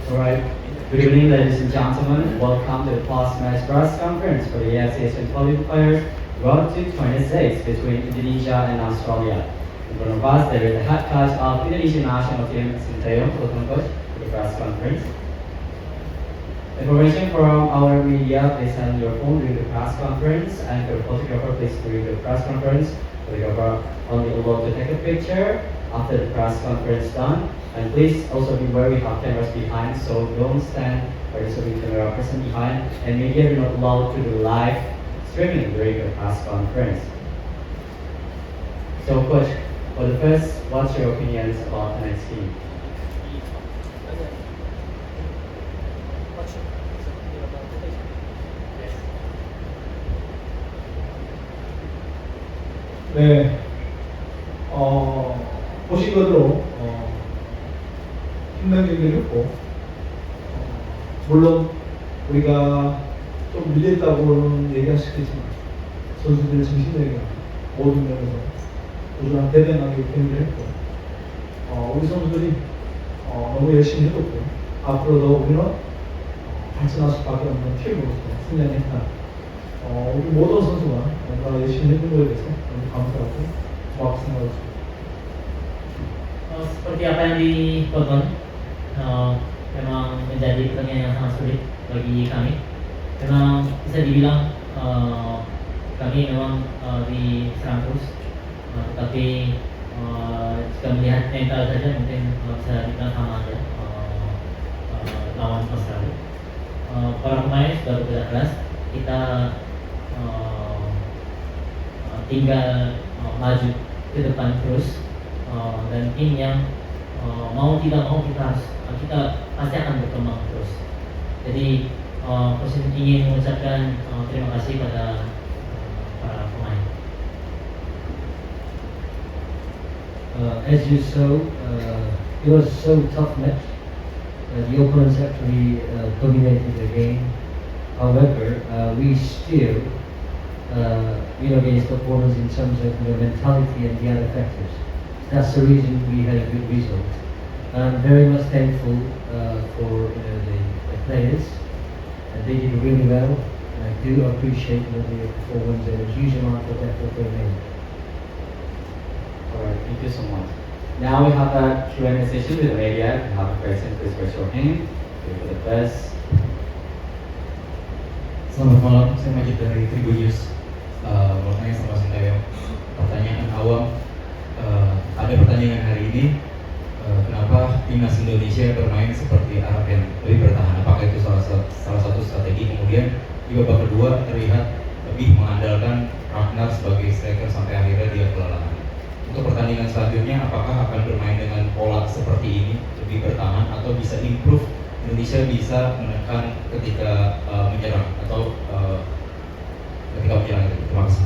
Alright. Good evening, ladies and gentlemen. Welcome to the post-match press conference for the AFC Asian Qualifiers Road to 26 between Indonesia and Australia. In front of us, there is the head coach of Indonesian national team, Sintayong. Welcome, coach, to the press conference. Information from our media: please hand your phone during the press conference, and for the photographer, please during the press conference. Photographer only allowed to take a picture after the press conference done. And please also be aware we have cameras behind, so don't stand or there will be camera person behind. And media are not allowed to do live streaming during the press conference. So, coach, for the first, what's your opinions about tonight's team? 네, 보신 것으로 힘든 경기를 했고, 물론 우리가 좀 밀렸다고는 얘기할 수 있겠지만 선수들의 정신력이나 모든 면에서 꾸준한 대단하게 경기를 했고, 우리 선수들이 너무 열심히 해줬고, 앞으로도 우리는 발전할 수밖에 없는 팀으로서 승리했다. 우리 모든 선수가 뭔가 열심히 해준 거에 대해서 너무 감사하고 고맙게 생각하고 있습니다. Seperti apa yang ditonton, memang menjadi pertandingan yang sangat sulit bagi kami. Memang bisa dibilang kami memang diserang terus, tetapi jika melihat mental saja mungkin bisa dibilang sama aja lawan Australia. Para pemain sudah bekerja keras, kita tinggal maju ke depan terus, dan tim yang mau tidak mau kita pasti akan berkembang terus. Jadi coach ingin mengucapkan terima kasih pada para pemain. As you saw, it was so tough match. The opponents actually dominated the game. However, we still win against opponents in terms of mentality and the other factors. That's the reason we had a good result. I'm very much thankful for the players. They did really well. I do appreciate their performance and a huge amount of effort they made. Alright, thank you so much. Now we have a Q&A session with the media. If you have a question, please raise your hand. Wait for the first. Selamat malam, saya Majid dari Tribun News. Mau tanya sama Sintayong, pertanyaan awam. Ada pertandingan hari ini, kenapa timnas Indonesia bermain seperti Arab yang lebih bertahan? Apakah itu salah satu strategi? Kemudian di babak kedua terlihat lebih mengandalkan Ragnar sebagai striker sampai akhirnya dia kelelahan. Untuk pertandingan selanjutnya, apakah akan bermain dengan pola seperti ini, lebih bertahan, atau bisa improve Indonesia bisa menekan ketika menyerang atau ketika menyerang itu? Terima kasih.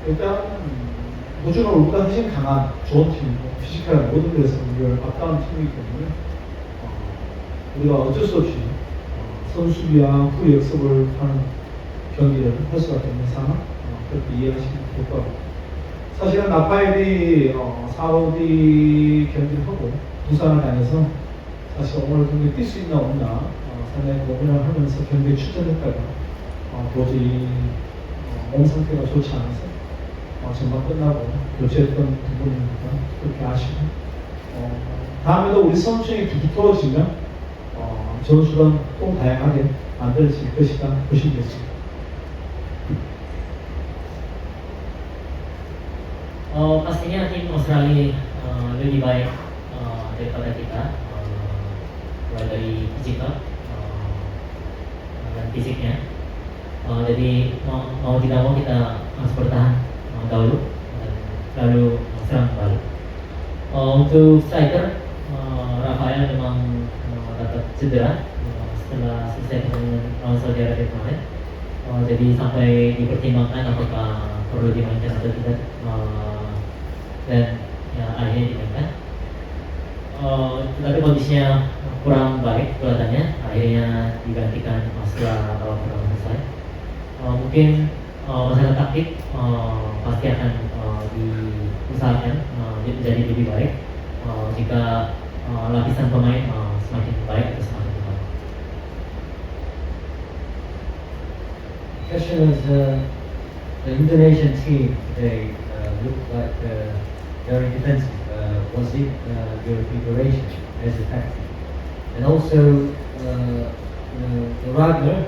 일단 무조건 우리가 훨씬 강한 좋은 팀이고 피지컬 모든 데서 우리를 압도하는 팀이기 때문에 우리가 어쩔 수 없이 선수비와 후 역습을 하는 경기를 할 수밖에 없는 상황, 그렇게 이해하시면 될 것 같고, 사실은 나파엘이 사우디 경기를 하고 부산을 다녀서 사실 오늘 경기 뛸 수 있나 없나 상당히 고민을 하면서 경기에 출전했다가 도저히 몸 상태가 좋지 않아서 전반 끝나고 교체했던 부분입니다. 그렇게 아쉽고, 다음에도 우리 선수 중에 두터워지면 전술은 또 다양하게 만들어질 것이다 보시겠습니다. Pastinya tim Australia lebih baik daripada kita, mulai dari fisikal dan fisiknya. Jadi mau tidak mau kita harus bertahan dahulu dan lalu serang kembali. Untuk striker, Rafael memang dapat cedera setelah selesai pertandingan lawan Saudi Arabia kemarin. Jadi sampai dipertimbangkan apakah perlu dimainkan atau tidak. Dan akhirnya dimainkan. Tetapi kondisinya kurang baik kelihatannya, akhirnya digantikan setelah babak pertama selesai. Mungkin masalah taktik pasti akan diusahakan jadi lebih baik jika lapisan pemain semakin baik atau semakin baik. The question is, the Indonesian team today looked like very defensive. Was it your preparation as a tactic? And also, the Ragnar,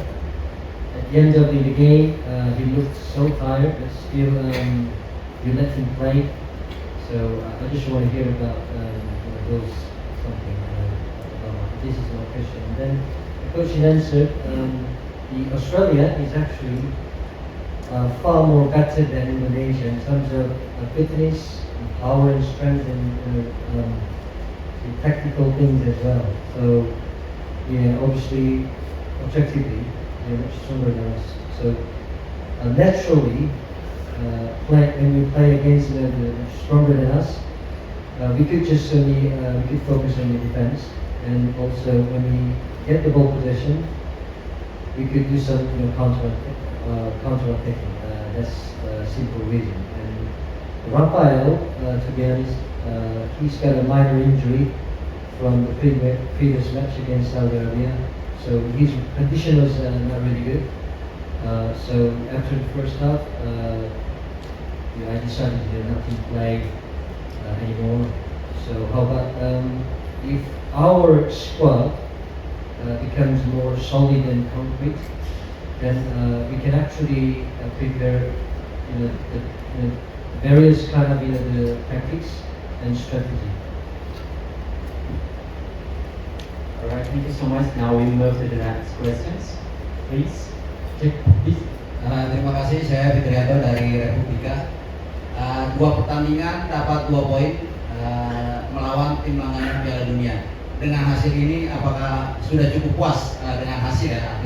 at the end of the game, he looked so tired, but still you let him play. So I just want to hear about those something about this is my question. And then the coach answered, the Australia is actually far more better than Indonesia in terms of fitness, and power and strength, and the tactical things as well. So yeah, obviously, objectively, they're much stronger than us. So naturally, when we play against them, they're much stronger than us. We could just only we could focus on the defense, and also when we get the ball possession, we could do some counter-attacking. That's a simple reason. And Rafael, to be honest, he's got a minor injury from the previous match against Saudi Arabia, so his condition was not really good. So after the first half, I decided not to play anymore. So how about if our squad becomes more solid and concrete, then we can actually prepare the various kind of the tactics and strategy. Alright, thank you so much. Now we move to the next questions. Please. Please. Terima kasih, saya Fitrianto dari Republika. Dua pertandingan dapat 2 poin melawan tim langganan Piala Dunia. Dengan hasil ini, apakah sudah cukup puas dengan hasil ya,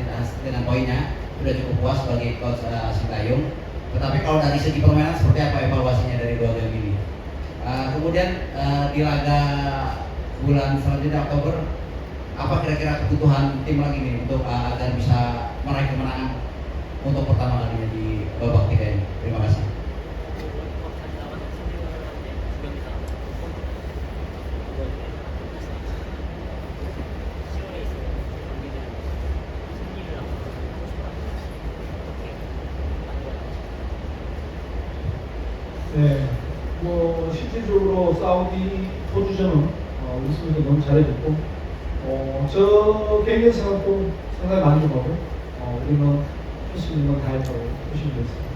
dengan poinnya sudah cukup puas bagi coach Sintayong? Tetapi kalau dari segi permainan seperti apa evaluasinya dari 2 game ini? Kemudian di laga bulan selanjutnya Oktober, apa kira-kira kebutuhan tim lagi nih untuk agar bisa meraih kemenangan untuk pertama kalinya di babak 3 ini? Terima kasih. 네, 뭐 실질적으로 사우디 포주전은 우리 선수들 너무 잘해줬고, 저 개인의 생각도 상당히 만족하고, 우리는 할 수 있는 건 다 했다고 보시면 되겠습니다.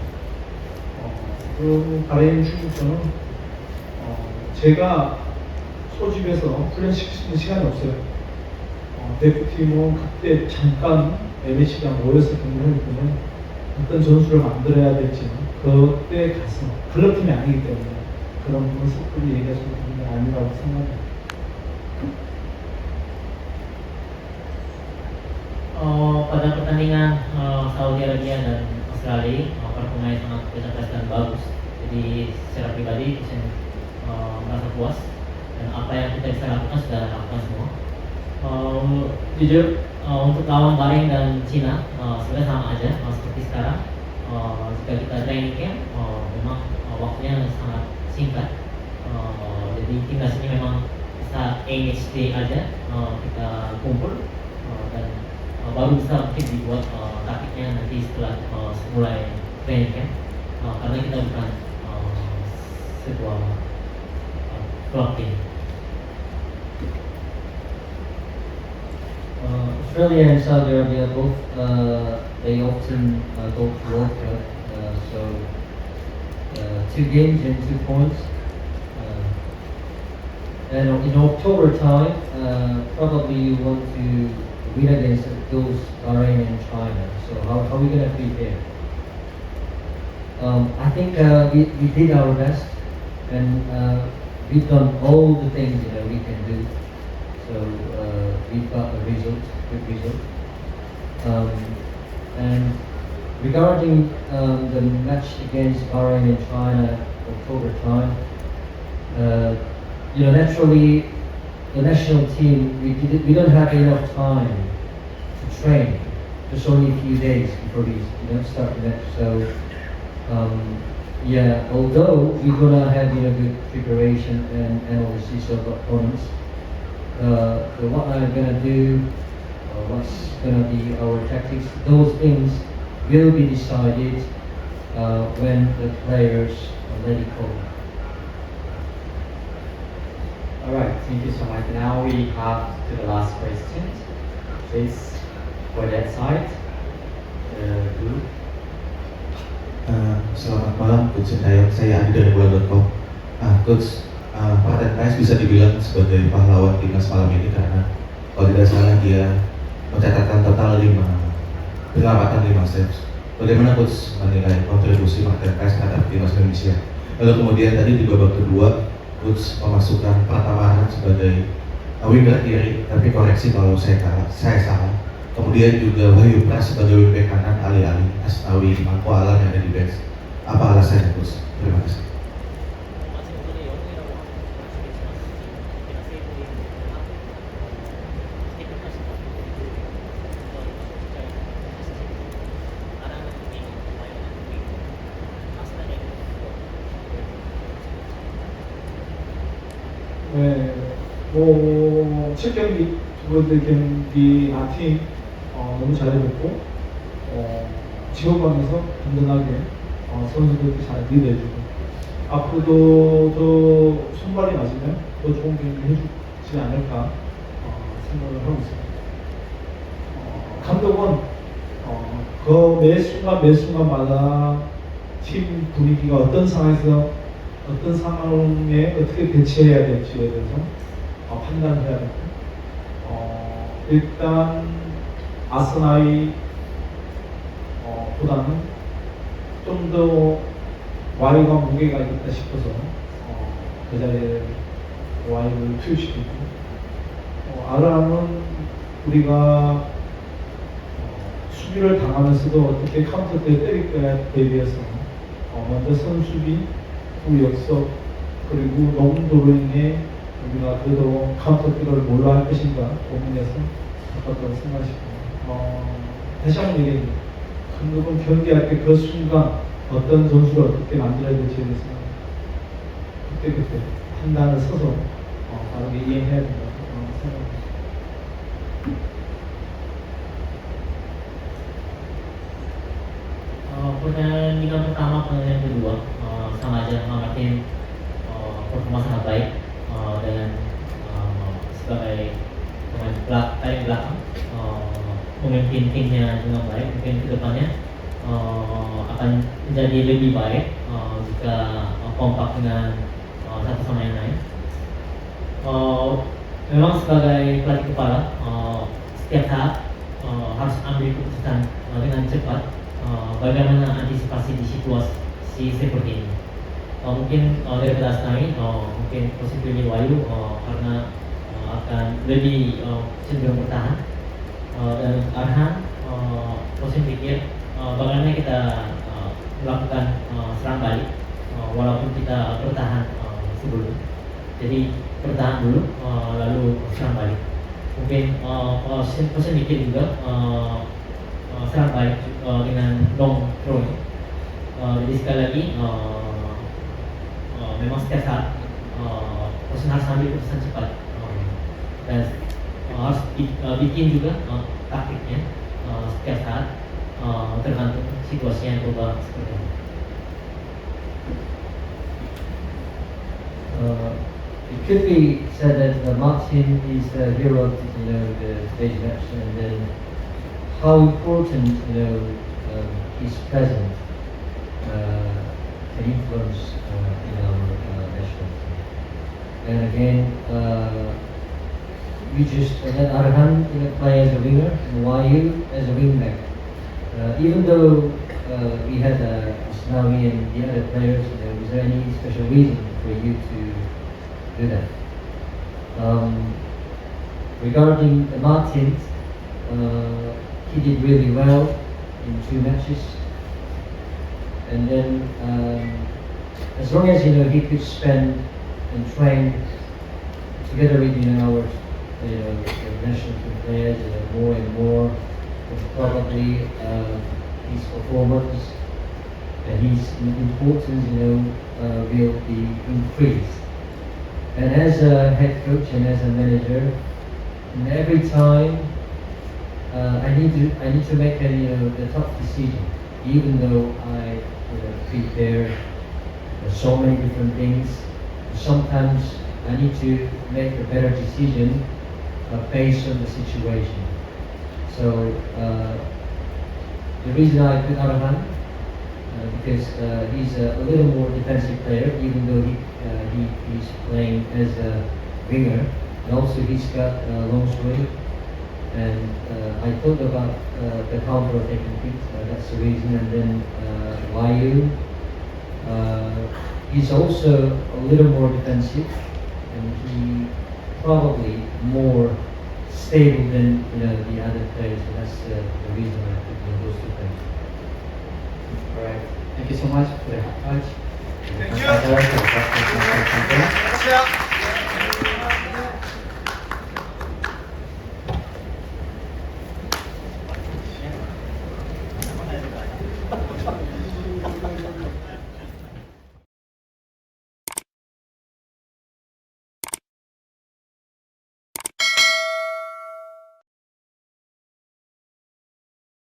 그리고 바레인 중국전은 제가 소집해서 훈련시킬 수 있는 시간이 없어요. 대표팀은 그때 잠깐 예배 시간 모여서 경기를 하기 때문에 어떤 전술을 만들어야 될지는 그때 가서 클럽팀이 아니기 때문에 그런 부분 섣불리 얘기하시는 부분이 아니라고 생각합니다. Pada pertandingan Saudi Arabia dan Australia, para pemain sangat bekerja dan bagus. Jadi secara pribadi saya merasa puas dan apa yang kita bisa lakukan sudah lakukan semua. Jujur untuk lawan Bahrain dan Cina sebenarnya sama aja seperti sekarang. Jika kita training camp, memang waktunya sangat singkat. Jadi timnas ini memang bisa NHD aja kita kumpul dan baru bisa mungkin dibuat taktiknya nanti setelah mulai training camp, karena kita bukan sebuah klub tim. Australia and Saudi Arabia both they often go to World Cup, so 2 games and 2 points. And in October time, probably you want to win against those Bahrain and China. So how are we going to prepare? I think we did our best, and we've done all the things we can do. So we've got a result, good result. And regarding the match against Bahrain and China, October time, naturally, the national team, we don't have enough time to train. Just only a few days before we start the match. So although we're gonna have good preparation and analysis of opponents, what I'm gonna do, what's gonna be our tactics, those things will be decided when the players are ready for. Alright, thank you so much. Now we have to the last question. Please, for that side. Dulu. Selamat malam Coach Sintayong, saya Adi dari bola.com. Coach, Pak Rennes bisa dibilang sebagai pahlawan timnas malam ini karena kalau tidak salah dia mencatatkan total 5 saves. Bagaimana Coach menilai kontribusi Pak Rennes terhadap timnas Indonesia? Lalu kemudian tadi di babak kedua Coach memasukkan Pratama sebagai winger kiri, tapi koreksi kalau saya salah. Kemudian juga Wahyu Pras sebagai wingback kanan, alih-alih Asnawi Mangko Alan yang ada di bench. Apa alasannya, Coach? Terima kasih. 네, 첫 경기, 두 번째 경기 나팀 너무 잘해줬고 지원방에서 든든하게 선수들도 잘 리드해주고 앞으로도 저 손발이 맞으면 더 좋은 경기 해주지 않을까 생각을 하고 있습니다. 감독은 그 매 순간마다 팀 분위기가 어떤 상황에서 어떤 상황에 어떻게 대처해야 될지에 대해서 판단해야 되고 일단 아스나이 보다는 좀 더 와이가 무게가 있다 싶어서 그 자리에 와이를 투입시키고 아라는 우리가 수비를 당하면서도 어떻게 카운터 때 때릴까에 대비해서 먼저 선수비, 후 역습, 그리고 농도로 인해 우리가 그래도 카운터 뛰를 뭘로 할 것인가 고민해서 바꿨다고 생각하시고 다시 한번 얘기합니다. 감독은 경기할 때 그 순간 어떤 전술을 어떻게 만들어야 될지에 대해서 그때 판단을 서서 바르게 이행해야 된다고 생각합니다. Pertandingan pertama, pertandingan kedua sama aja Martin performa sangat baik dan sebagai pemain paling belakang memimpin timnya dengan baik. Mungkin kedepannya akan menjadi lebih baik jika kompak dengan satu sama yang lain. Memang sebagai pelatih kepala setiap saat harus ambil keputusan dengan cepat. Bagaimana antisipasi di situasi seperti ini? Mungkin daripada Asnawi, mungkin posisi pilih Wahyu karena akan lebih cenderung bertahan dan Arhan posisi pikir bagaimana kita melakukan serang balik walaupun kita bertahan sebelum. Jadi bertahan dulu lalu serang balik. Mungkin posisi pikir juga serang balik dengan long throw. Jadi sekali lagi memang setiap saat Kosen harus ambil keputusan cepat dan harus bikin juga taktiknya setiap saat tergantung situasi yang berubah seperti itu. It could be said that Martin is the hero of the stage match, and then how important his presence can influence in our national team. And again, we just let Arhan play as a winger and Wahyu as a wingback. Even though we had Asnawi and the other players, was there any special reason for you to do that? Regarding Martin, he did really well in 2 matches, and then as long as he could spend and train together with our national team players, more and more, probably his performance and his importance, will be increased. And as a head coach and as a manager, and every time I need to make a tough decision, even though I prepare so many different things. Sometimes I need to make a better decision based on the situation. So the reason I put Arahan, because he's a little more defensive player, even though he's playing as a winger, and also he's got long swing. And I thought about the counter-attacking things, that's the reason. And then Wayu, he's also a little more defensive, and he probably more stable than the other players. And that's the reason I put those two players. Alright, thank you so much for the coach. Thank you. Thank you.